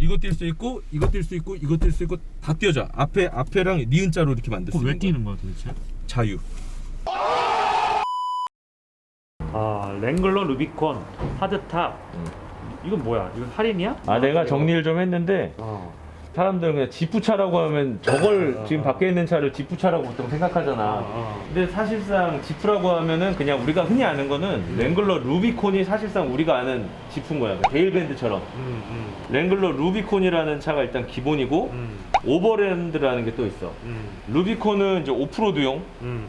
이거 뛸 수 있고 이거 뛸 수 있고 이거 뛸 수 있고 다 뛰어져. 앞에랑 니은자로 이렇게 만들 수 있는 왜 뛰는 거야 도대체? 자유. 아 랭글러 루비콘 하드탑. 이건 뭐야? 이거 할인이야? 아 내가 정리를 좀 했는데 사람들은 그냥 지프차라고 하면 저걸 지금 밖에 있는 차를 지프차라고 보통 생각하잖아. 근데 사실상 지프라고 하면은 그냥 우리가 흔히 아는 거는 랭글러 루비콘이 사실상 우리가 아는 지프인 거야. 데일밴드처럼. 랭글러 루비콘이라는 차가 일단 기본이고 오버랜드라는 게 또 있어. 루비콘은 이제 오프로드용,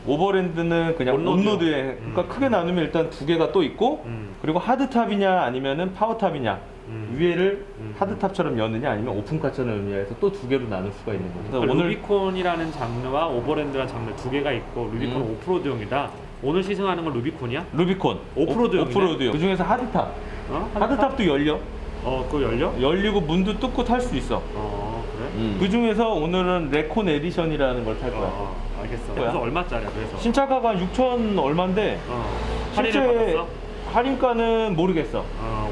오버랜드는 그냥 온로드에. 그러니까 크게 나누면 일단 두 개가 또 있고, 그리고 하드탑이냐 아니면은 파워탑이냐. 위에를 하드탑처럼 여느냐 아니면 오픈카처럼 여느냐 해서 또 두 개로 나눌 수가 있는 거죠. 그러니까 오늘 루비콘이라는 장르와 오버랜드라는 장르 두 개가 있고 루비콘은 오프로드용이다. 오늘 시승하는 건 루비콘이야? 루비콘 오프로드용이네? 오프로드용. 그 중에서 하드탑. 하드탑도 열려. 그거 열려? 열리고 문도 뚫고 탈 수 있어. 그래? 그 중에서 오늘은 레콘 에디션이라는 걸 탈 거야. 알겠어. 그래서 얼마짜리야? 그래서 신차가가 6천 얼마인데 할인을 받았어? 할인가는 모르겠어.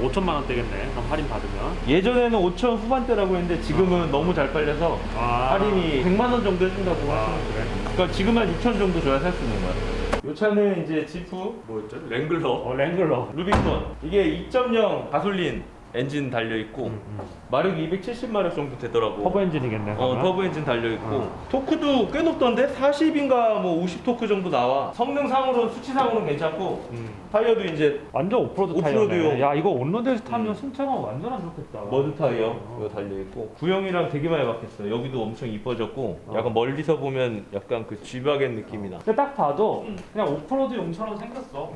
5천만 원대겠네. 그럼 할인 받으면. 예전에는 5천 후반대라고 했는데 지금은 너무 잘 팔려서 할인이 100만 원 정도 해준다고 하시는 그래? 그러니까 지금 한 6천 정도 줘야 살 수 있는 거야. 이 차는 이제 지프 뭐였죠? 랭글러. 랭글러. 루비콘. 이게 2.0 가솔린 엔진 달려 있고 마력이 270마력 정도 되더라고. 터보 엔진이겠네. 터보 엔진 달려 있고 토크도 꽤 높던데 40인가 뭐 50 토크 정도 나와. 성능상으로는 수치상으로는 괜찮고 타이어도 이제 완전 오프로드 오프로드용. 타이어네. 야 이거 온로드에서 타면 승차가 완전 안 좋겠다. 머드 타이어 이거 달려 있고 구형이랑 되게 많이 바뀌었어. 여기도 엄청 이뻐졌고 약간 멀리서 보면 약간 그 G바겐 느낌이 나. 근데 딱 봐도 그냥 오프로드용처럼 생겼어.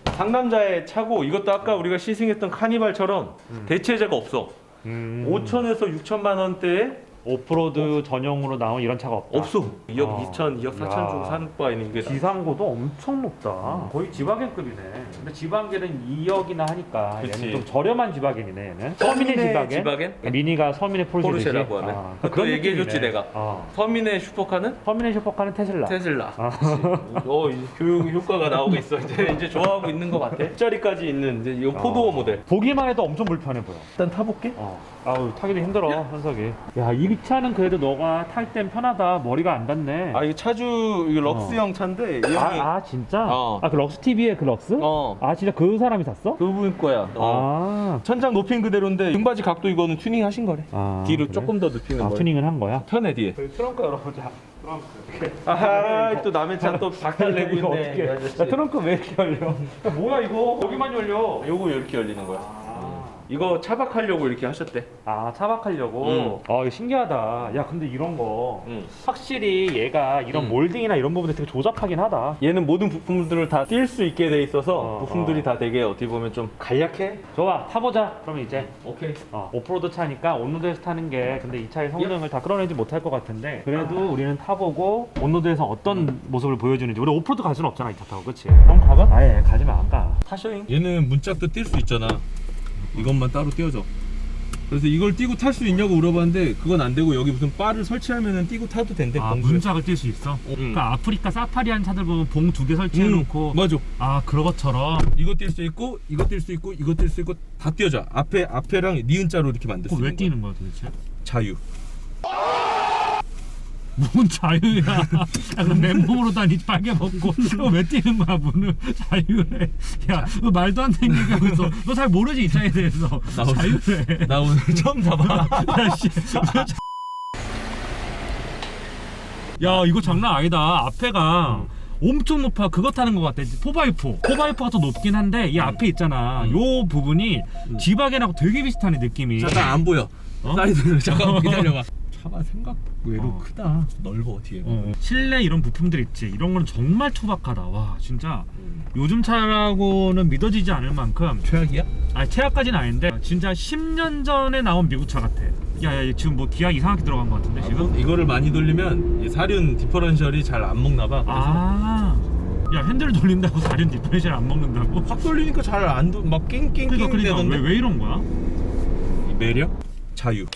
상남자의 차고 이것도 아까 우리가 시승했던 카니발처럼 대체제가 없어. 5천에서 6천만 원대에 오프로드 전용으로 나온 이런 차가 없다. 없어. 2억 2천, 2억 4천 주고 사는 바에는 이게 지상고도 엄청 높다. 거의 지바겐급이네. 근데 지바겐은 2억이나 하니까 그치. 얘는 좀 저렴한 지바겐이네. 얘는. 서민의 지바겐? 미니가 서민의 포르쉐라고 하면. 그거 얘기해줬지 내가. 서민의 슈퍼카는? 서민의 슈퍼카는 테슬라. 테슬라. 이제 교육 효과가 나오고 있어. 이제 좋아하고 있는 것 같아. 10자리까지 있는 이제 이 포도어 모델. 보기만 해도 엄청 불편해 보여. 일단 타볼게. 아우 타기도 힘들어 현석이. 야 이 차는 그래도 너가 탈 땐 편하다. 머리가 안 닿네. 아 이거 차주 이거 럭스형 차인데 이 형이 진짜? 어. 그 럭스 TV의 그 럭스? 진짜 그 사람이 샀어? 그분 거야. 천장 높인 그대로인데 등받이 각도 이거는 튜닝 하신 거래. 뒤로 그래? 조금 더 눕히는 거야. 튜닝을 한 거야? 편해 뒤에. 트렁크 열어보자. 아하 또 남의 차 또 박살내고 이거 있네. 이 아저씨. 야, 트렁크 왜 이렇게 열려? 야, 뭐야 이거? 여기만 열려. 요거 이렇게 열리는 거야. 이거 차박하려고 이렇게 하셨대. 차박하려고? 이거 신기하다. 야 근데 이런 거 확실히 얘가 이런 음. 몰딩이나 이런 부분에 되게 조잡하긴 하다. 얘는 모든 부품들을 다 뛸 수 있게 돼 있어서 부품들이 다 되게 어떻게 보면 좀 간략해. 좋아 타보자. 그럼 이제 오케이. 오프로드 차니까 온로드에서 타는 게 근데 이 차의 성능을 다 끌어내지 못할 것 같은데 그래도 우리는 타보고 온로드에서 어떤 모습을 보여주는지. 우리 오프로드 갈 수는 없잖아 이 차 타고. 그치? 한번 가봐. 아예 가지면 안 가. 타셔잉. 얘는 문짝도 뛸 수 있잖아. 이것만 따로 띄워져. 그래서 이걸 띄고 탈 수 있냐고 물어봤는데 그건 안 되고 여기 무슨 바를 설치하면은 띄고 타도 된대. 문짝을 뛸 수 있어? 그러니까 아프리카 사파리한 차들 보면 봉 2개 설치해놓고 맞아. 그런 것처럼 이거 뛸 수 있고 이거 뛸 수 있고 이거 뛸 수 있고 다 띄워져. 앞에랑 니은자로 이렇게 만들 수 있는 왜 뛰는 거야 도대체? 자유. 뭔 자유야? 그럼 맨몸으로 다니 빨개 벗고 너 왜 뛰는 거야 문을? 자유래. 야 너 말도 안 되는 얘기하고 있어. 너 잘 모르지 이 차에 대해서. 자유래. 나 오늘 처음 잡아. 야 이거 장난 아니다. 앞에가 엄청 높아. 그거 타는 것 같아. 4x4. 4x4가 더 높긴 한데 이 앞에 있잖아. 요 부분이 지바겐하고 되게 비슷하네 느낌이. 잠깐 안 보여. 사이드로 잠깐 기다려봐. 차가 생각 외로 크다. 넓어 뒤에. 실내 이런 부품들 있지. 이런 거는 정말 투박하다. 와 진짜 요즘 차라고는 믿어지지 않을 만큼 최악이야? 최악까지는 아닌데 진짜 10년 전에 나온 미국 차 같아. 야 지금 뭐 기아 이상하게 들어간 것 같은데 지금? 이거를 많이 돌리면 이 사륜 디퍼런셜이 잘 안 먹나 봐. 그래서 야 핸들을 돌린다고 사륜 디퍼런셜 안 먹는다고? 확 돌리니까 잘 안 막 낑낑낑 되던데. 왜 이런 거야? 이 매력? 자유.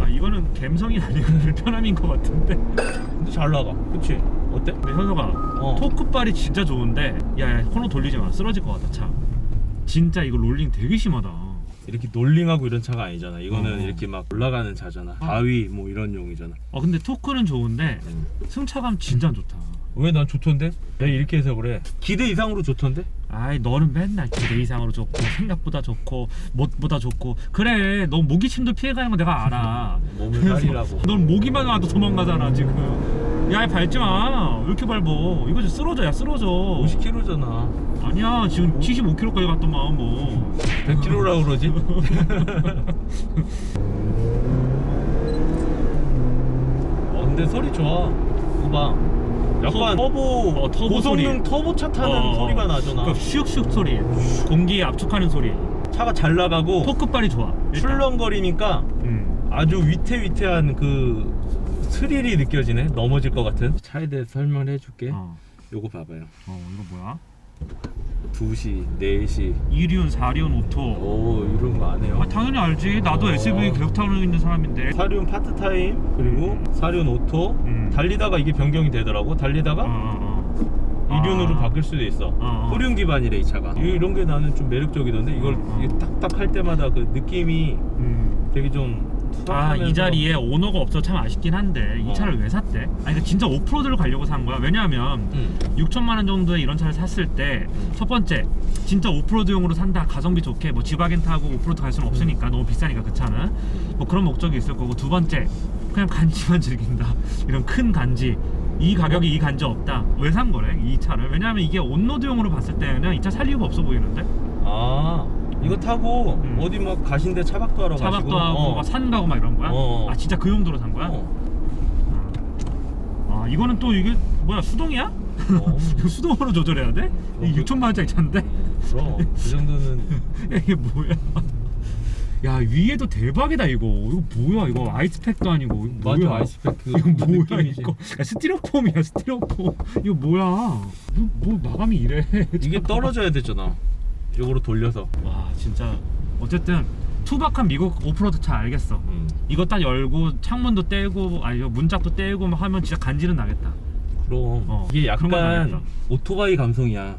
이거는 감성이 아니고 불편함인 것 같은데. 근데 잘 나가. 그치? 어때? 근데 현석아 토크발이 진짜 좋은데 야 코너 돌리지 마. 쓰러질 것 같다 차. 진짜 이거 롤링 되게 심하다. 이렇게 놀링하고 이런 차가 아니잖아. 이거는 어. 이렇게 막 올라가는 차잖아. 바위 뭐 이런 용이잖아. 근데 토크는 좋은데 승차감 진짜 좋다. 왜 난 좋던데? 내가 이렇게 해서 그래. 기대 이상으로 좋던데? 아이 너는 맨날 기대 이상으로 좋고 생각보다 좋고 못보다 좋고 그래. 너 모기침도 피해가는 거 내가 알아. 몸을 살리라고. 넌 모기만 와도 도망가잖아 지금. 야 밟지 마. 왜 이렇게 밟어? 이거 좀 쓰러져. 야 쓰러져. 50km잖아. 아니야 지금 75km까지 갔더만 뭐. 100km라 그러지? 근데 소리 좋아. 봐봐. 약간 터보, 터보 고성능 소리. 터보차 타는 소리가 나잖아. 그 슉슉 소리. 공기 압축하는 소리. 차가 잘 나가고 토크발이 좋아. 일단. 출렁거리니까 음. 아주 위태위태한 그 스릴이 느껴지네. 넘어질 것 같은. 차에 대해서 설명을 해줄게. 요거 봐봐요. 이거 뭐야? 2시, 4시. 2륜, 4륜 오토. 오, 이런 거 안 해요. 당연히 알지. 나도 SUV 계속 타고 있는 사람인데. 사륜 파트타임 그리고 사륜 오토 달리다가 이게 변경이 되더라고. 달리다가 2륜으로 바뀔 수도 있어. 후륜 기반이래 이 차가. 이런 게 나는 좀 매력적이던데. 이걸 이게 딱딱 할 때마다 그 느낌이 되게 좀 이 자리에 오너가 없어 참 아쉽긴 한데 이 차를 왜 샀대? 아니 그러니까 진짜 오프로드를 가려고 산 거야. 왜냐하면 6천만 원 정도의 이런 차를 샀을 때 첫 번째 진짜 오프로드용으로 산다. 가성비 좋게 뭐 지바겐 타고 오프로드 갈 수는 없으니까 너무 비싸니까 그 차는 뭐 그런 목적이 있을 거고 두 번째 그냥 간지만 즐긴다. 이런 큰 간지. 이 가격에 이 간지 없다. 왜 산 거래 이 차를? 왜냐하면 이게 온로드용으로 봤을 때는 이 차 살 이유가 없어 보이는데? 이거 타고 어디 막 가신데 차박도 하러 가시고 차박도 하고 막 산 가고 막 이런 거야? 어. 진짜 그 용도로 산 거야? 이거는 또 이게 뭐야 수동이야? 이거 수동으로 조절해야 돼? 이게 6천만 원짜리 차인데? 그럼 그 정도는 이게 뭐야? 야 위에도 대박이다 이거. 이거 뭐야 이거 아이스팩도 아니고 이거 맞아. 뭐야? 아이스팩 그 이거 뭐야 느낌이지. 이거? 야, 스티로폼이야 스티로폼. 이거 뭐야? 뭐 마감이 이래? 이게 떨어져야 되잖아. 요거로 돌려서. 와 진짜 어쨌든 투박한 미국 오프로드 차 알겠어. 이거 딱 열고 창문도 떼고 아니 문짝도 떼고 막 하면 진짜 간지는 나겠다. 그럼 이게 그런 건 약간 아니겠다. 오토바이 감성이야.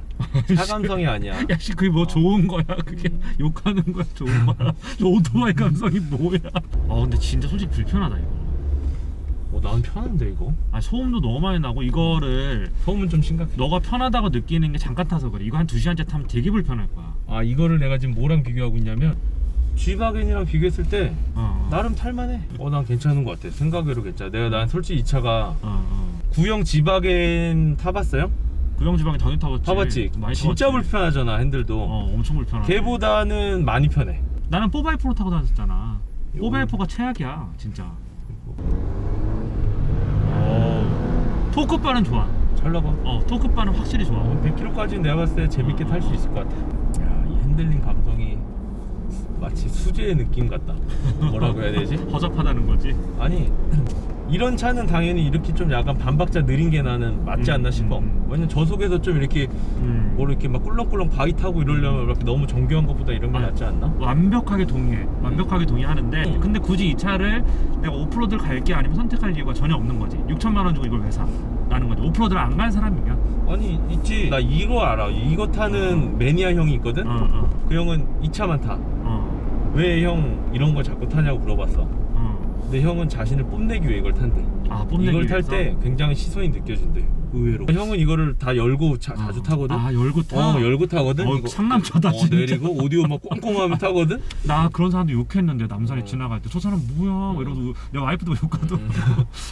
차 감성이 아니야. 야씨 그게 뭐 좋은 거야 그게 욕하는 거야 좋은 거야. 저 오토바이 감성이 뭐야? 근데 진짜 솔직히 불편하다 이거. 난 편한데 이거. 소음도 너무 많이 나고 이거를 소음은 좀 심각해. 너가 편하다고 느끼는 게 잠깐 타서 그래. 이거 한 2시간째 타면 되게 불편할 거야. 이거를 내가 지금 뭐랑 비교하고 있냐면 G바겐이랑 비교했을 때 나름 탈만해. 난 괜찮은 것 같아. 생각외로 괜찮아. 난 솔직히 이 차가 구형 G바겐 타봤어요? 구형지방에 당연히 타봤지. 타봤지? 많이 진짜 타봤지. 불편하잖아 핸들도. 엄청 불편하지. 걔보다는 많이 편해. 나는 4x4 타고 다녔잖아. 4x4가 최악이야 진짜. 토크바는 좋아. 잘 나가. 토크바는 확실히 좋아. 100km까지는 내가 봤을 때 재밌게 탈 수 있을 것 같아. 이 핸들링 감성이 마치 수제의 느낌 같다. 뭐라고 해야 되지? 허접하다는 거지. 아니 이런 차는 당연히 이렇게 좀 약간 반박자 느린 게 나는 맞지 않나 싶어. 왜냐면 저속에서 좀 이렇게 뭐 이렇게 막 꿀렁꿀렁 바위 타고 이러려면 이렇게 너무 정교한 것보다 이런 게 낫지 않나? 완벽하게 동의해. 완벽하게 동의하는데 근데 굳이 이 차를 내가 오프로드를 갈게 아니면 선택할 이유가 전혀 없는 거지. 6천만 원 주고 이걸 왜 사? 라는 거지. 오프로드를 안 갈 사람이야. 아니 있지. 나 이거 알아. 이거 타는 매니아 형이 있거든. 그 형은 이 차만 타. 왜 형 이런 거 자꾸 타냐고 물어봤어. 근데 형은 자신을 뽐내기 위해 이걸 탄대. 뽐내기 이걸 탈 위해서? 때 굉장히 시선이 느껴진대. 의외로. 형은 이거를 다 열고 자주 타거든. 열고 타? 열고 타거든. 이거 상남자다 진짜. 내리고 오디오 막 꽁꽁하면 타거든. 나 그런 사람도 욕했는데 남산에 지나갈 때 저 사람 뭐야 막 이러고 내 와이프도 욕하더라고.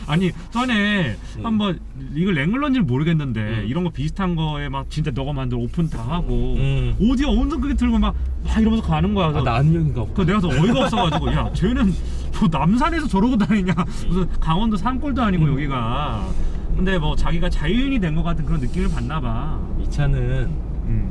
아니 전에 한번 이걸 랭글런지를 모르겠는데 이런 거 비슷한 거에 막 진짜 너가 만든 오픈 다 하고 오디오 엄청 크게 틀고 막 이러면서 가는 거야. 나 아는 형인가 보다. 내가 더 어이가 없어가지고 야 쟤는 뭐 남산에서 저러고 다니냐. 무슨 강원도 산골도 아니고 여기가. 근데 뭐 자기가 자유인이 된 것 같은 그런 느낌을 받나 봐. 이 차는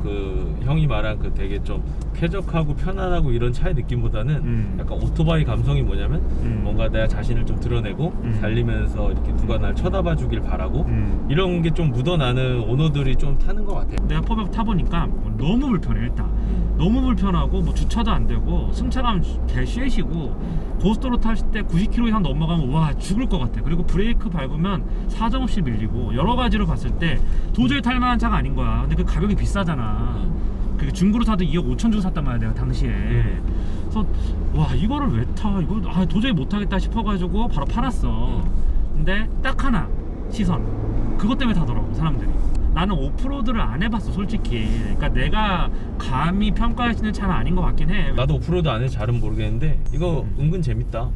그 형이 말한 그 되게 좀 쾌적하고 편안하고 이런 차의 느낌보다는 약간 오토바이 감성이 뭐냐면 뭔가 내가 자신을 좀 드러내고 달리면서 이렇게 누가 날 쳐다봐 주길 바라고 이런 게 좀 묻어나는 오너들이 좀 타는 것 같아. 내가 퍼백 타보니까 너무 불편해 일단. 너무 불편하고 뭐 주차도 안 되고 승차감 개 쉐시고 고속도로 탈 때 90km 이상 넘어가면 와 죽을 것 같아. 그리고 브레이크 밟으면 사정없이 밀리고 여러 가지로 봤을 때 도저히 탈만한 차가 아닌 거야. 근데 그 가격이 비싸잖아. 그 중고로 사도 2억 5천 주고 샀단 말이야 내가 당시에. 그래서 와 이거를 왜 타? 이거 도저히 못 하겠다 싶어가지고 바로 팔았어. 근데 딱 하나 시선 그것 때문에 타더라고 사람들이. 나는 오프로드를 안 해봤어 솔직히. 그러니까 내가 감히 평가할 수 있는 차는 아닌 것 같긴 해. 나도 오프로드 안 해서 잘은 모르겠는데 이거 은근 재밌다.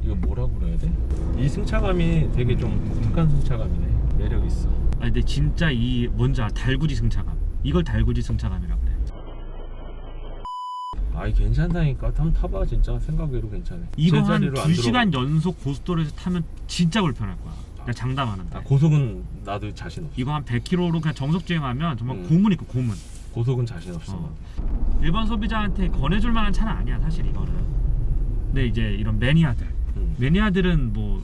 이거 뭐라고 그래야 돼? 이 승차감이 되게 좀 독특한 승차감이네. 매력 있어. 아니 근데 진짜 이 뭔지 알아? 달구지 승차감. 이걸 달구지 승차감이라고 그래. 아이 괜찮다니까. 한번 타봐 진짜. 생각외로 괜찮아. 이거 한 제자리로 안 2시간 연속 고속도로에서 타면 진짜 불편할 거야. 그냥 장담하는데. 아, 고속은 나도 자신 없어. 이거 한 100km로 그냥 정속 주행하면 정말 음. 고문 있고 고문. 고속은 자신 없어. 일반 소비자한테 권해줄 만한 차는 아니야 사실 이거는. 근데 이제 이런 매니아들 매니아들은 뭐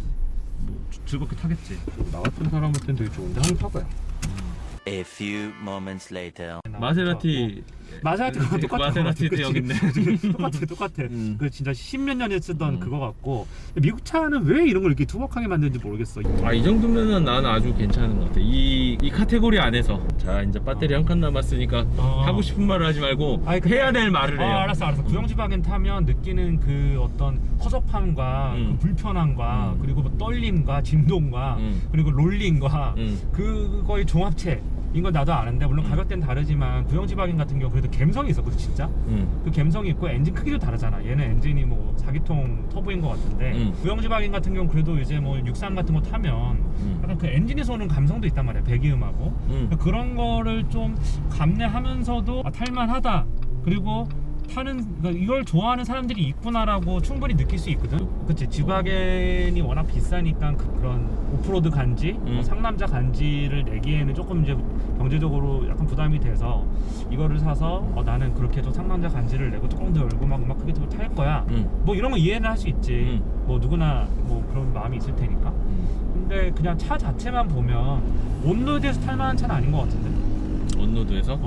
즐겁게 타겠지. 나 같은 사람한테는 되게 좋은데 한번 타봐요. A few moments later. 마세라티 마세라티가 똑같아. 마세라티도 여기 있네. 똑같아. 그 진짜 10몇 년에 쓰던 그거 같고 미국 차는 왜 이런 걸 이렇게 투박하게 만드는지 모르겠어. 아, 이 정도면은 나는 아주 괜찮은 것 같아. 이 카테고리 안에서. 자, 이제 배터리 한 칸 남았으니까 하고 싶은 말을 하지 말고 해야 될 말을 해요. 알았어. 구형지바겐 타면 느끼는 그 어떤 허접함과 그 불편함과 그리고 뭐 떨림과 진동과 그리고 롤링과 그거의 종합체. 이건 나도 아는데 물론 가격대는 다르지만 구형지바겐 같은 경우 그래도 감성이 있었거든 진짜. 그 감성이 있고 엔진 크기도 다르잖아. 얘는 엔진이 뭐 4기통 터보인 것 같은데 구형지바겐 같은 경우 그래도 이제 뭐 63 같은 거 타면 약간 그 엔진에서 오는 감성도 있단 말이야. 배기음하고 그런 거를 좀 감내하면서도 탈만하다. 그리고 그러니까 이걸 좋아하는 사람들이 있구나라고 충분히 느낄 수 있거든. 그치, 지바겐이 워낙 비싸니까 그런 오프로드 간지, 뭐 상남자 간지를 내기에는 조금 이제 경제적으로 약간 부담이 돼서 이거를 사서 나는 그렇게 좀 상남자 간지를 내고 뚜껑 도 열고 막 음악 크게 틀고 탈 거야. 뭐 이런 거 이해는 할 수 있지. 뭐 누구나 뭐 그런 마음이 있을 테니까. 근데 그냥 차 자체만 보면 온로드에서 탈만한 차는 아닌 것 같은데. 온로드에서?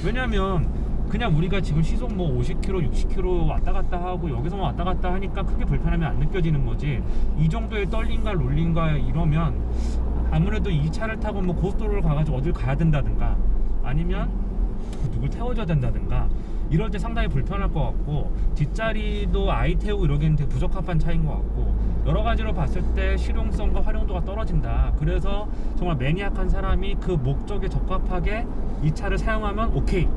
왜냐면 그냥 우리가 지금 시속 뭐 50km, 60km 왔다 갔다 하고 여기서만 왔다 갔다 하니까 크게 불편함이 안 느껴지는 거지. 이 정도의 떨림과 롤링과 이러면 아무래도 이 차를 타고 뭐 고속도로를 가가지고 어딜 가야 된다든가 아니면 누굴 태워줘야 된다든가 이럴 때 상당히 불편할 것 같고 뒷자리도 아이 태우고 이러기에는 되게 부적합한 차인 것 같고 여러 가지로 봤을 때 실용성과 활용도가 떨어진다. 그래서 정말 매니악한 사람이 그 목적에 적합하게 이 차를 사용하면 오케이.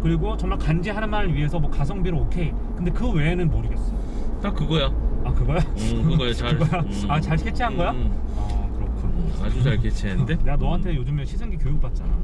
그리고 정말 간지 하나만을 위해서 뭐 가성비로 오케이. 근데 그 외에는 모르겠어. 딱 그거야. 아 그거야? 그거야. 잘. 그거야? 아 잘 캐치한 거야? 아 그렇군. 아주 잘 캐치했는데. 내가 너한테 요즘에 시승기 교육 받잖아.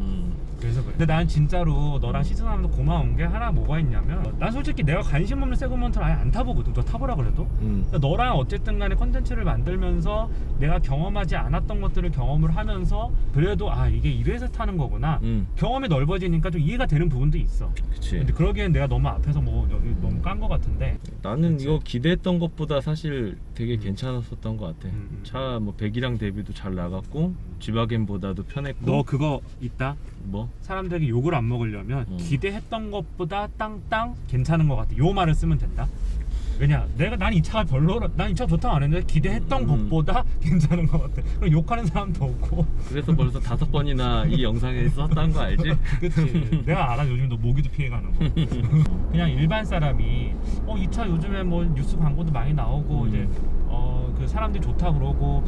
그래서 그래. 근데 난 진짜로 너랑 시승하면서 고마운 게 하나 뭐가 있냐면 난 솔직히 내가 관심 없는 세그먼트를 아예 안 타보거든. 너 타보라 그래도. 그러니까 너랑 어쨌든 간에 컨텐츠를 만들면서 내가 경험하지 않았던 것들을 경험을 하면서 그래도 이게 이래서 타는 거구나. 경험이 넓어지니까 좀 이해가 되는 부분도 있어. 그치. 근데 그러기엔 내가 너무 앞에서 뭐 여기 너무 깐 거 같은데. 나는 이거 기대했던 것보다 사실 되게 괜찮았었던 것 같아. 차 뭐 배기량 대비도 잘 나갔고 지바겐보다도 편했고. 너 그거 있다? 뭐? 사람들에게 욕을 안 먹으려면 기대했던 것보다 땅땅 괜찮은 것 같아. 요 말을 쓰면 된다. 왜냐, 난 이 차가 난 이 차 좋다고 안 했는데 기대했던 것보다 괜찮은 것 같아. 그럼 욕하는 사람도 없고. 그래서 벌써 5번이나 이 영상에 썼다는 거 알지? 그치. 내가 알아. 요즘 너 모기도 피해가는 거. 그냥 일반 사람이 이 차 요즘에 뭐 뉴스 광고도 많이 나오고 이제 그 사람들이 좋다 그러고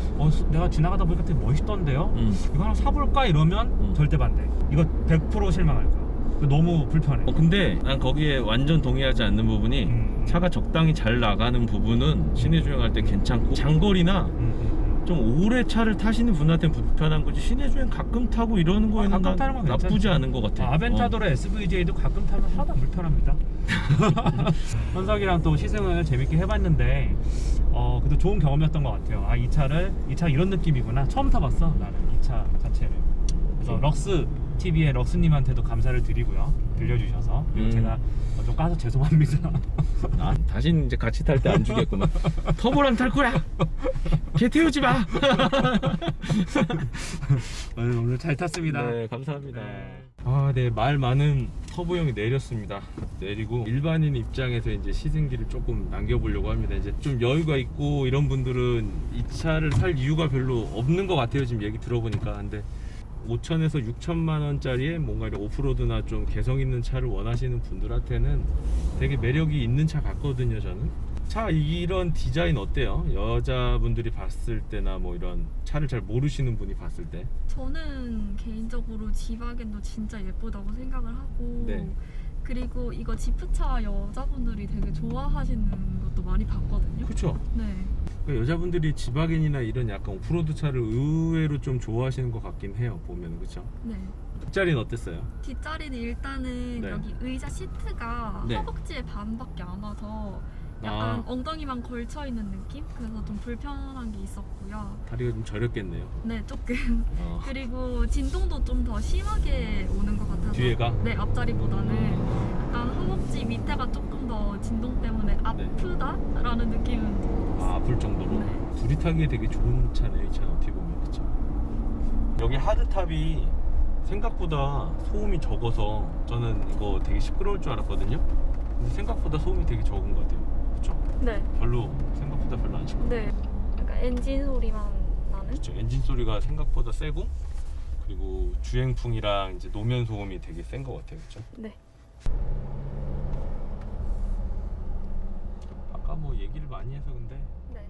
내가 지나가다 보니까 되게 멋있던데요? 이거 하나 사볼까? 이러면 절대 반대. 이거 100% 실망할 거야. 너무 불편해. 근데 난 거기에 완전 동의하지 않는 부분이 차가 적당히 잘 나가는 부분은 시내 주행할 때 괜찮고 장거리나 좀 오래 차를 타시는 분한테는 불편한 거지 시내 주행 가끔 타고 이러는 거에는 가끔 타는 건 나쁘지 괜찮지. 않은 것 같아. 아벤타도로 SVJ도 가끔 타면 하나도 안 불편합니다. 현석이랑 또 시승을 재밌게 해봤는데 그래도 좋은 경험이었던 것 같아요. 이 차 이런 느낌이구나. 처음 타봤어 나는 이 차 자체를. 그래서 럭스 TV의 럭스님한테도 감사를 드리고요. 빌려주셔서 그리고 제가 좀 까서 죄송합니다. 다신 이제 같이 탈 때 안 주겠구나. 터보랑 탈 거야. 걔 태우지 마. 오늘 잘 탔습니다. 네, 감사합니다. 네. 네, 말 많은 터보형이 내렸습니다. 내리고 일반인 입장에서 이제 시승기를 조금 남겨보려고 합니다. 이제 좀 여유가 있고 이런 분들은 이 차를 살 이유가 별로 없는 것 같아요. 지금 얘기 들어보니까. 근데 5천에서 6천만 원짜리의 뭔가 이런 오프로드나 좀 개성 있는 차를 원하시는 분들한테는 되게 매력이 있는 차 같거든요. 저는 차 이런 디자인 어때요? 여자분들이 봤을 때나 뭐 이런 차를 잘 모르시는 분이 봤을 때. 저는 개인적으로 지바겐도 진짜 예쁘다고 생각을 하고 네. 그리고 이거 지프차 여자분들이 되게 좋아하시는 것도 많이 봤거든요. 그렇죠. 네. 그러니까 여자분들이 지바겐이나 이런 약간 오프로드 차를 의외로 좀 좋아하시는 것 같긴 해요. 보면 그렇죠. 네. 뒷자리는 어땠어요? 뒷자리는 일단은 네. 여기 의자 시트가 네. 허벅지에 반밖에 안 와서 약간 아. 엉덩이만 걸쳐 있는 느낌? 그래서 좀 불편한 게 있었고요. 다리가 좀 저렸겠네요. 네, 조금. 어. 그리고 진동도 좀 더 심하게 오는 것 같아서. 뒤에가? 네, 앞자리보다는 약간 허벅지 밑에가 조금 더 진동 때문에 아프다라는 느낌은 들었어요. 아, 아플 정도로. 네. 둘이 타기에 되게 좋은 차네요. 이 차는 어떻게 보면 그렇죠. 여기 하드탑이 생각보다 소음이 적어서 저는 이거 되게 시끄러울 줄 알았거든요. 근데 생각보다 소음이 되게 적은 것 같아요. 그렇죠? 네, 생각보다 별로 안 시끄러워요. 네. 약간 엔진 소리만 나는? 그렇죠. 엔진 소리가 생각보다 세고 그리고 주행풍이랑 이제 노면 소음이 되게 센 것 같아요. 그렇죠? 네. 아까 뭐 얘기를 많이 해서 근데 네.